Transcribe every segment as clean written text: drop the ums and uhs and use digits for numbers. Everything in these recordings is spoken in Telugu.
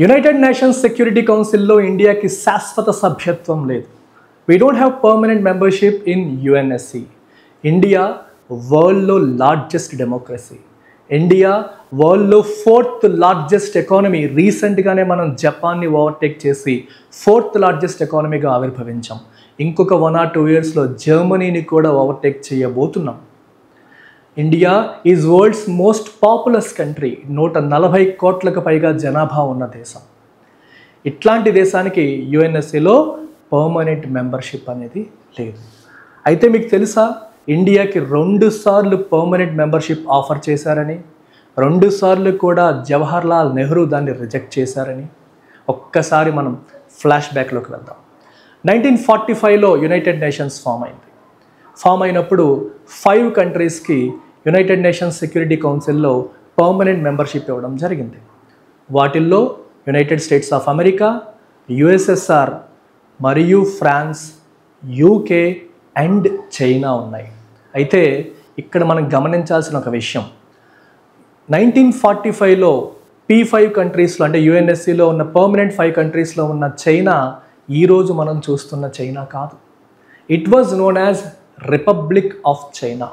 యునైటెడ్ నేషన్స్ సెక్యూరిటీ కౌన్సిల్లో ఇండియాకి శాశ్వత సభ్యత్వం లేదు. We don't have permanent membership in UNSC. India వరల్డ్లో లార్జెస్ట్ డెమోక్రసీ. ఇండియా వరల్డ్లో 4th లార్జెస్ట్ ఎకానమీ. రీసెంట్గానే మనం జపాన్ని ఓవర్టేక్ చేసి 4th లార్జెస్ట్ ఎకానమీగా ఆవిర్భవించాం. ఇంకొక 1 or 2 yearsలో జర్మనీని కూడా ఓవర్టేక్ చేయబోతున్నాం. India is world's most populous country. 140 కోట్లకు పైగా జనాభా ఉన్న దేశం. ఇట్లాంటి దేశానికి యుఎన్ఎస్సిలో పర్మనెంట్ మెంబర్షిప్ అనేది లేదు. అయితే మీకు తెలుసా, ఇండియాకి 2 సార్లు పర్మనెంట్ మెంబర్షిప్ ఆఫర్ చేశారని, 2 సార్లు కూడా జవహర్లాల్ నెహ్రూ దాన్ని రిజెక్ట్ చేశారని. ఒక్కసారి మనం ఫ్లాష్ బ్యాక్లోకి వెళ్దాం. 1945లో యునైటెడ్ నేషన్స్ ఫామ్ అయినప్పుడు 5 కంట్రీస్కి యునైటెడ్ నేషన్స్ సెక్యూరిటీ కౌన్సిల్లో పర్మనెంట్ మెంబర్షిప్ ఇవ్వడం జరిగింది. వాటిల్లో United states of America, USSR మరియు ఫ్రాన్స్, యూకే అండ్ చైనా ఉన్నాయి. అయితే ఇక్కడ మనం గమనించాల్సిన ఒక విషయం, 1945లో P5 కంట్రీస్లో అంటే యుఎన్ఎస్సిలో ఉన్న పర్మనెంట్ 5 కంట్రీస్లో ఉన్న చైనా ఈరోజు మనం చూస్తున్న చైనా కాదు. It was known as Republic of China.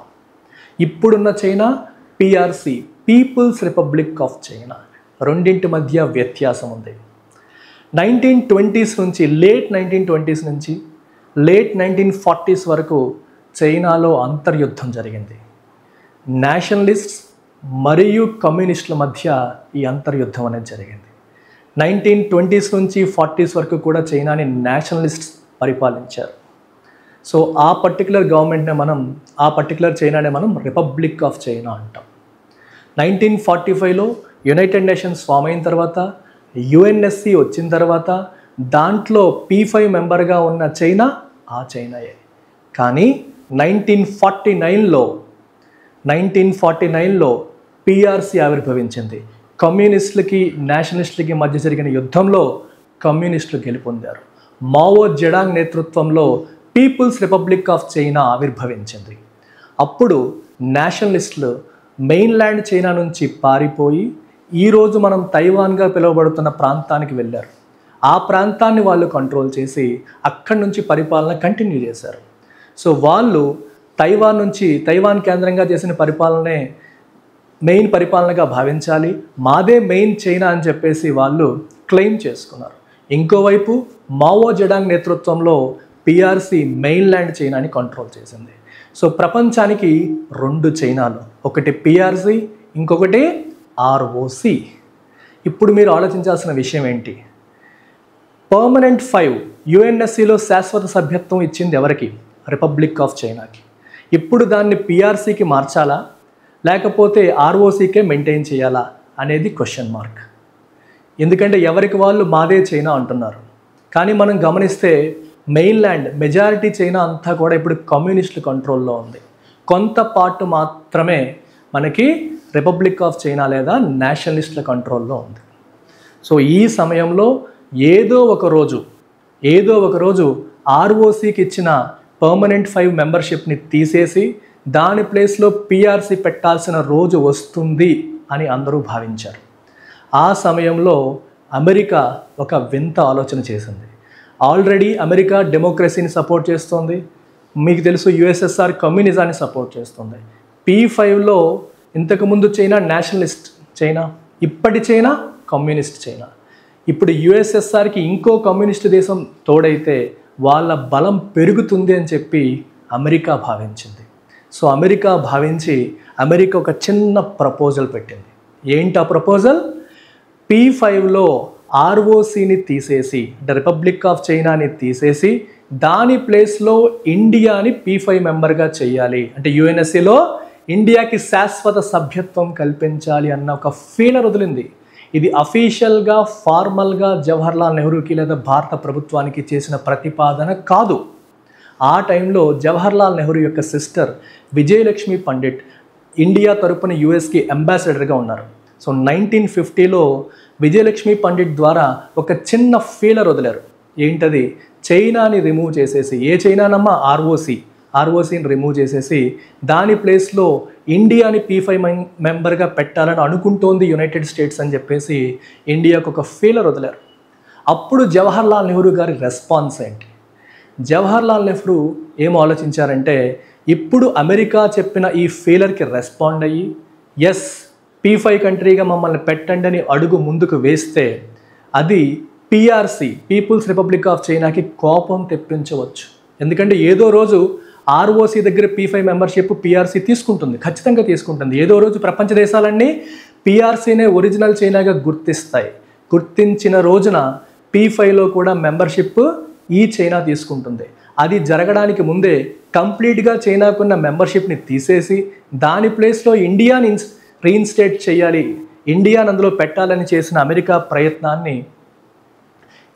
ఇప్పుడున్న China PRC, People's Republic of China. రెండింటి మధ్య వ్యత్యాసం ఉంది. 1920s నుంచి లేట్ 1920s నుంచి లేట్ 1940s వరకు చైనాలో అంతర్యుద్ధం జరిగింది. నేషనలిస్ట్స్ మరియు కమ్యూనిస్టుల మధ్య ఈ అంతర్యుద్ధం అనేది జరిగింది. 1920s నుంచి 40s వరకు కూడా చైనాని నేషనలిస్ట్స్ పరిపాలించారు. సో ఆ పర్టికులర్ చైనానే మనం రిపబ్లిక్ ఆఫ్ చైనా అంటాం. 1945లో యునైటెడ్ నేషన్స్ ఫామ్ అయిన తర్వాత, యుఎన్ఎస్సి వచ్చిన తర్వాత దాంట్లో P5 మెంబర్గా ఉన్న చైనా ఆ చైనాయే. కానీ 1949లో పిఆర్సి ఆవిర్భవించింది. కమ్యూనిస్టులకి నేషనలిస్టులకి మధ్య జరిగిన యుద్ధంలో కమ్యూనిస్టులు గెలుపొందారు. మావో జెడాంగ్ నేతృత్వంలో పీపుల్స్ రిపబ్లిక్ ఆఫ్ చైనా ఆవిర్భవించింది. అప్పుడు నేషనలిస్టులు మెయిన్ల్యాండ్ చైనా నుంచి పారిపోయి ఈరోజు మనం తైవాన్గా పిలువబడుతున్న ప్రాంతానికి వెళ్ళారు. ఆ ప్రాంతాన్ని వాళ్ళు కంట్రోల్ చేసి అక్కడి నుంచి పరిపాలన కంటిన్యూ చేశారు. సో వాళ్ళు తైవాన్ కేంద్రంగా చేసిన పరిపాలనే మెయిన్ పరిపాలనగా భావించాలి, మాదే మెయిన్ చైనా అని చెప్పేసి వాళ్ళు క్లెయిమ్ చేసుకున్నారు. ఇంకోవైపు మావో జెడాంగ్ నేతృత్వంలో పిఆర్సి మెయిన్ల్యాండ్ చైనాని కంట్రోల్ చేసింది. సో ప్రపంచానికి 2 చైనాలు, ఒకటి పిఆర్సి, ఇంకొకటి ఆర్ఓసి. ఇప్పుడు మీరు ఆలోచించాల్సిన విషయం ఏంటి? పర్మనెంట్ 5 యుఎన్ఎస్సిలో శాశ్వత సభ్యత్వం ఇచ్చింది ఎవరికి? రిపబ్లిక్ ఆఫ్ చైనాకి. ఇప్పుడు దాన్ని పిఆర్సికి మార్చాలా లేకపోతే ఆర్ఓసికే మెయింటైన్ చేయాలా అనేది క్వశ్చన్ మార్క్. ఎందుకంటే ఎవరికి వాళ్ళు మాదే చైనా అంటున్నారు. కానీ మనం గమనిస్తే మెయిన్ల్యాండ్ మెజారిటీ చైనా అంతా కూడా ఇప్పుడు కమ్యూనిస్టుల కంట్రోల్లో ఉంది. కొంత పార్ట్ మాత్రమే మనకి రిపబ్లిక్ ఆఫ్ చైనా లేదా నేషనలిస్టుల కంట్రోల్లో ఉంది. సో ఈ సమయంలో ఏదో ఒక రోజు ఆర్ఓసికి ఇచ్చిన పర్మనెంట్ 5 మెంబర్షిప్ని తీసేసి దాని ప్లేస్లో పిఆర్సి పెట్టాల్సిన రోజు వస్తుంది అని అందరూ భావించారు. ఆ సమయంలో అమెరికా ఒక వింత ఆలోచన చేసింది. ఆల్రెడీ అమెరికా డెమోక్రసీని సపోర్ట్ చేస్తుంది. మీకు తెలుసు యుఎస్ఎస్ఆర్ కమ్యూనిజాన్ని సపోర్ట్ చేస్తుంది. P5లో ఇంతకుముందు చైనా నేషనలిస్ట్ చైనా, ఇప్పటి చైనా కమ్యూనిస్ట్ చైనా. ఇప్పుడు యుఎస్ఎస్ఆర్కి ఇంకో కమ్యూనిస్ట్ దేశం తోడైతే వాళ్ళ బలం పెరుగుతుంది అని చెప్పి అమెరికా భావించింది. సో అమెరికా ఒక చిన్న ప్రపోజల్ పెట్టింది. ఏంటి ఆ ప్రపోజల్? P5లో ఆర్ఓసిని తీసేసి అంటే రిపబ్లిక్ ఆఫ్ చైనాని తీసేసి దాని ప్లేస్లో ఇండియాని P5 మెంబర్గా చేయాలి, అంటే యుఎన్ఎస్సిలో ఇండియాకి శాశ్వత సభ్యత్వం కల్పించాలి అన్న ఒక ఫీలర్ వదిలింది. ఇది అఫీషియల్గా ఫార్మల్గా జవహర్లాల్ నెహ్రూకి లేదా భారత ప్రభుత్వానికి చేసిన ప్రతిపాదన కాదు. ఆ టైంలో జవహర్లాల్ నెహ్రూ యొక్క సిస్టర్ విజయలక్ష్మి పండిట్ ఇండియా తరపున యుఎస్కి అంబాసిడర్గా ఉన్నారు. సో 1950లో విజయలక్ష్మి పండిట్ ద్వారా ఒక చిన్న ఫీలర్ వదిలారు. ఏంటది? చైనాని రిమూవ్ చేసేసి, ఏ చైనానమ్మా? ఆర్ఓసీని రిమూవ్ చేసేసి దాని ప్లేస్లో ఇండియాని P5 మెంబర్గా పెట్టాలని అనుకుంటోంది యునైటెడ్ స్టేట్స్ అని చెప్పేసి ఇండియాకు ఒక ఫెయిలర్ వదిలారు. అప్పుడు జవహర్లాల్ నెహ్రూ గారి రెస్పాన్స్ ఏంటి? జవహర్లాల్ నెహ్రూ ఏం ఆలోచించారంటే, ఇప్పుడు అమెరికా చెప్పిన ఈ ఫెయిలర్కి రెస్పాండ్ అయ్యి ఎస్ P5 కంట్రీగా మమ్మల్ని పెట్టండి అని అడుగు ముందుకు వేస్తే అది PRC పీపుల్స్ రిపబ్లిక్ ఆఫ్ చైనాకి కోపం తెప్పించవచ్చు. ఎందుకంటే ఏదో రోజు ROC దగ్గర P5 మెంబర్షిప్ PRC తీసుకుంటుంది, ఖచ్చితంగా తీసుకుంటుంది. ఏదో రోజు ప్రపంచ దేశాలన్నీ PRCనే ఒరిజినల్ చైనాగా గుర్తిస్తాయి. గుర్తించిన రోజున P5లో కూడా మెంబర్షిప్ ఈ చైనా తీసుకుంటుంది. అది జరగడానికి ముందే కంప్లీట్గా చైనాకున్న మెంబర్షిప్ని తీసేసి దాని ప్లేస్లో ఇండియాని రీఇన్స్టేట్ చేయాలి, ఇండియాని అందులో పెట్టాలని చేసిన అమెరికా ప్రయత్నాన్ని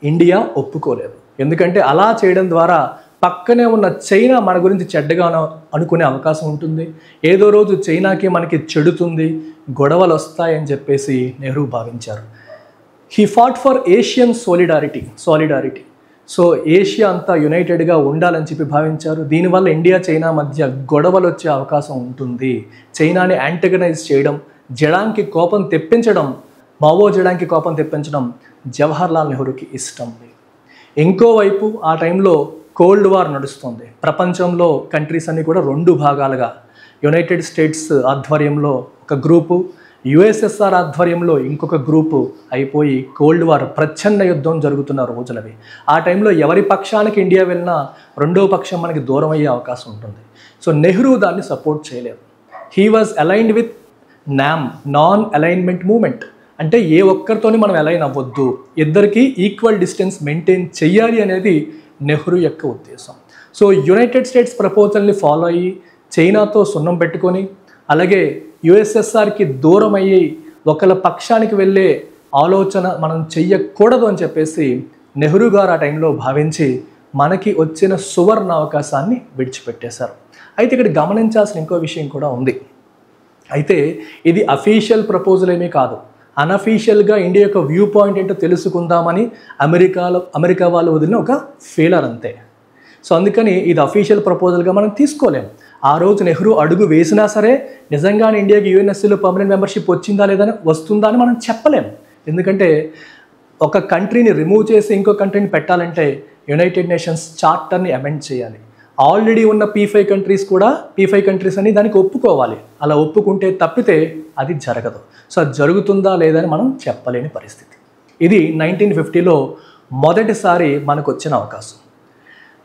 ఇండియా ఒప్పుకోలేదు. ఎందుకంటే అలా చేయడం ద్వారా పక్కనే ఉన్న చైనా మన గురించి చెడ్డగా అనుకునే అవకాశం ఉంటుంది. ఏదో రోజు చైనాకి మనకి చెడుతుంది, గొడవలు వస్తాయని చెప్పేసి నెహ్రూ భావించారు. He fought for Asian solidarity. So Asia అంతా యునైటెడ్గా ఉండాలని చెప్పి భావించారు. దీనివల్ల ఇండియా చైనా మధ్య గొడవలు వచ్చే అవకాశం ఉంటుంది. చైనాని యాంటగనైజ్ చేయడం, జడాంగ్కి కోపం తెప్పించడం, మావో జడాంగ్కి కోపం తెప్పించడం జవహర్లాల్ నెహ్రూకి ఇష్టం లేదు. ఇంకోవైపు ఆ టైంలో కోల్డ్ వార్ నడుస్తుంది. ప్రపంచంలో కంట్రీస్ అన్నీ కూడా రెండు భాగాలుగా, యునైటెడ్ స్టేట్స్ ఆధ్వర్యంలో ఒక గ్రూపు, USSR ఆధ్వర్యంలో ఇంకొక గ్రూపు అయిపోయి కోల్డ్ వార్ ప్రచ్ఛన్న యుద్ధం జరుగుతున్న రోజులవి. ఆ టైంలో ఎవరి పక్షానికి ఇండియా వెళ్ళినా రెండో పక్షం మనకి దూరం అయ్యే అవకాశం ఉంటుంది. సో నెహ్రూ దాన్ని సపోర్ట్ చేయలేదు. He was aligned with NAM, non alignment moment. అంటే ఏ ఒక్కరితోని మనం అలైన్ అవ్వద్దు, ఇద్దరికి ఈక్వల్ డిస్టెన్స్ మెయింటైన్ చెయ్యాలి అనేది నెహ్రూ యొక్క ఉద్దేశం. సో యునైటెడ్ స్టేట్స్ ప్రపోజల్ని ఫాలో అయ్యి చైనాతో సున్నం పెట్టుకొని, అలాగే USSRకి దూరం అయ్యి ఒకళ్ళ పక్షానికి వెళ్ళే ఆలోచన మనం చెయ్యకూడదు అని చెప్పేసి నెహ్రూ గారు ఆ టైంలో భావించి మనకి వచ్చిన సువర్ణ అవకాశాన్ని విడిచిపెట్టేశారు. అయితే ఇక్కడ గమనించాల్సిన ఇంకో విషయం కూడా ఉంది. అయితే ఇది అఫీషియల్ ప్రపోజల్ ఏమీ కాదు. అన్అఫీషియల్గా ఇండియా యొక్క వ్యూ పాయింట్ ఏంటో తెలుసుకుందామని అమెరికా వాళ్ళు వదిలిన ఒక ఫెయిలర్ అంతే. సో అందుకని ఇది అఫీషియల్ ప్రపోజల్గా మనం తీసుకోలేం. ఆ రోజు నెహ్రూ అడుగు వేసినా సరే నిజంగానే ఇండియాకి UNSCలో పర్మనెంట్ మెంబర్షిప్ వస్తుందా అని మనం చెప్పలేం. ఎందుకంటే ఒక కంట్రీని రిమూవ్ చేసి ఇంకో కంట్రీని పెట్టాలంటే యునైటెడ్ నేషన్స్ చార్టర్ని అమెండ్ చేయాలి. ఆల్రెడీ ఉన్న P5 కంట్రీస్ అని దానికి ఒప్పుకోవాలి. అలా ఒప్పుకుంటే తప్పితే అది జరగదు. సో అది జరుగుతుందా లేదని మనం చెప్పలేని పరిస్థితి. ఇది 1950లో మొదటిసారి మనకు వచ్చిన అవకాశం.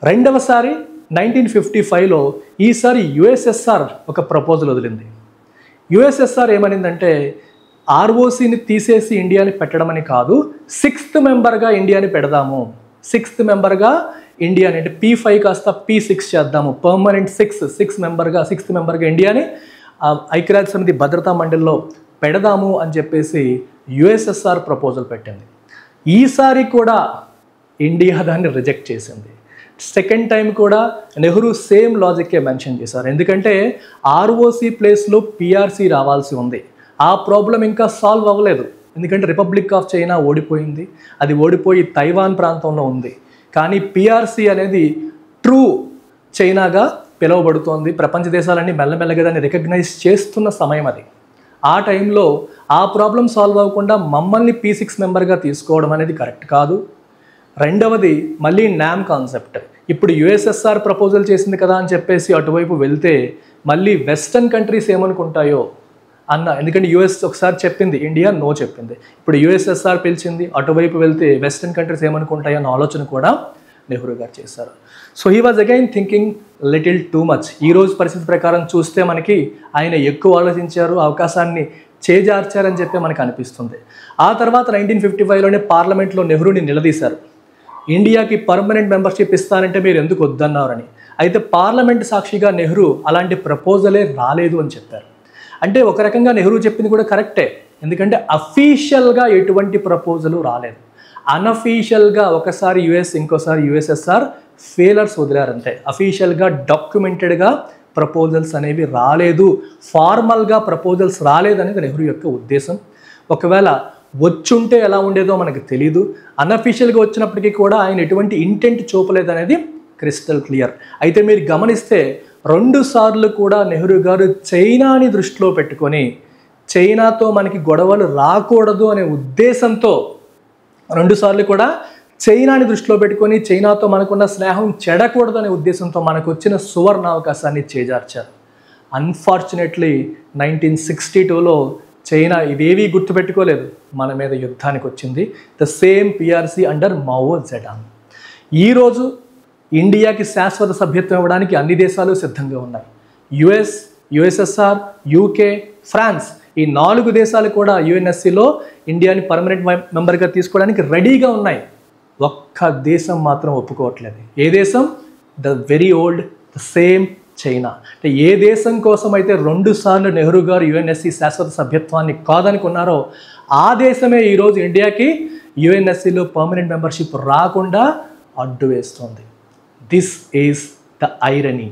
రెండవసారి 1955లో ఈసారి USSR ఒక ప్రపోజల్ వదిలింది. USSR ఏమనిందంటే ROCని తీసేసి ఇండియాని పెట్టడం అని కాదు, 6th మెంబర్గా ఇండియాని పెడదాము. 6th మెంబర్గా ఇండియాని అంటే P5 కాస్త P6 చేద్దాము, పర్మనెంట్ 6th మెంబర్గా ఇండియాని ఐక్యరాజ్య సమితి భద్రతా మండలిలో పెడదాము అని చెప్పేసి USSR ప్రపోజల్ పెట్టింది. ఈసారి కూడా ఇండియా దాన్ని రిజెక్ట్ చేసింది. సెకండ్ టైం కూడా నెహ్రూ సేమ్ లాజిక్కే మెన్షన్ చేశారు. ఎందుకంటే ROC ప్లేస్లో PRC రావాల్సి ఉంది. ఆ ప్రాబ్లం ఇంకా సాల్వ్ అవ్వలేదు. ఎందుకంటే రిపబ్లిక్ ఆఫ్ చైనా ఓడిపోయింది. అది ఓడిపోయి తైవాన్ ప్రాంతంలో ఉంది. కానీ PRC అనేది ట్రూ చైనాగా పిలువబడుతోంది. ప్రపంచ దేశాలన్నీ మెల్లమెల్లగా దాన్ని రికగ్నైజ్ చేస్తున్న సమయం అది. ఆ టైంలో ఆ ప్రాబ్లం సాల్వ్ అవ్వకుండా మమ్మల్ని P6 మెంబర్గా తీసుకోవడం అనేది కరెక్ట్ కాదు. రెండవది మళ్ళీ NAM కాన్సెప్ట్. ఇప్పుడు USSR ప్రపోజల్ చేసింది కదా అని చెప్పేసి అటువైపు వెళ్తే మళ్ళీ వెస్టర్న్ కంట్రీస్ ఏమనుకుంటాయో ఎందుకంటే US ఒకసారి చెప్పింది, ఇండియా నో చెప్పింది. ఇప్పుడు USSR పిలిచింది, అటువైపు వెళ్తే వెస్టర్న్ కంట్రీస్ ఏమనుకుంటాయో అన్న ఆలోచన కూడా నెహ్రూ గారు చేశారు. So he was again thinking little too much. ఈరోజు పరిస్థితి ప్రకారం చూస్తే మనకి ఆయన ఎక్కువ ఆలోచించారు, అవకాశాన్ని చేజార్చారని చెప్పి మనకు అనిపిస్తుంది. ఆ తర్వాత 1955లోనే పార్లమెంట్లో నెహ్రూని నిలదీశారు. ఇండియాకి పర్మనెంట్ మెంబర్షిప్ ఇస్తానంటే మీరు ఎందుకు వద్దన్నారని. అయితే పార్లమెంట్ సాక్షిగా నెహ్రూ అలాంటి ప్రపోజలే రాలేదు అని చెప్పారు. అంటే ఒక రకంగా నెహ్రూ చెప్పింది కూడా కరెక్టే. ఎందుకంటే అఫీషియల్గా ఎటువంటి ప్రపోజలు రాలేదు. అన్అఫీషియల్గా ఒకసారి US ఇంకోసారి USSR ఫెయిలర్స్ వదిలారంటే, అఫీషియల్గా డాక్యుమెంటెడ్గా ప్రపోజల్స్ అనేవి రాలేదు, ఫార్మల్గా ప్రపోజల్స్ రాలేదనేది నెహ్రూ యొక్క ఉద్దేశం. ఒకవేళ వచ్చుంటే ఎలా ఉండేదో మనకు తెలీదు. అన్అఫీషియల్గా వచ్చినప్పటికీ కూడా ఆయన ఎటువంటి ఇంటెంట్ చూపలేదనేది క్రిస్టల్ క్లియర్. అయితే మీరు గమనిస్తే 2 సార్లు కూడా నెహ్రూ గారు చైనాని దృష్టిలో పెట్టుకొని చైనాతో మనకి గొడవలు రాకూడదు అనే ఉద్దేశంతో 2 సార్లు కూడా చైనాని దృష్టిలో పెట్టుకొని చైనాతో మనకున్న స్నేహం చెడకూడదు అనే ఉద్దేశంతో మనకు వచ్చిన సువర్ణ అవకాశాన్ని చేజార్చారు. అన్ఫార్చునేట్లీ 1962లో చైనా ఇవేవీ గుర్తుపెట్టుకోలేదు, మన మీద యుద్ధానికి వచ్చింది. The same PRC under Mao Zedong. ఈరోజు ఇండియాకి శాశ్వత సభ్యత్వం ఇవ్వడానికి అన్ని దేశాలు సిద్ధంగా ఉన్నాయి. యుఎస్, యుఎస్ఎస్ఆర్, యూకే, ఫ్రాన్స్ ఈ 4 దేశాలు కూడా యుఎన్ఎస్సిలో ఇండియాని పర్మనెంట్ మెంబర్గా తీసుకోవడానికి రెడీగా ఉన్నాయి. ఒక్క దేశం మాత్రం ఒప్పుకోవట్లేదు. ఏ దేశం? The very old, the same China. అంటే ఏ దేశం కోసం అయితే 2 సార్లు నెహ్రూ గారు యుఎన్ఎస్సి శాశ్వత సభ్యత్వాన్ని కాదనుకున్నారో ఆ దేశమే ఈరోజు ఇండియాకి యుఎన్ఎస్సిలో పర్మనెంట్ మెంబర్షిప్ రాకుండా అడ్డు వేస్తుంది. This is the irony.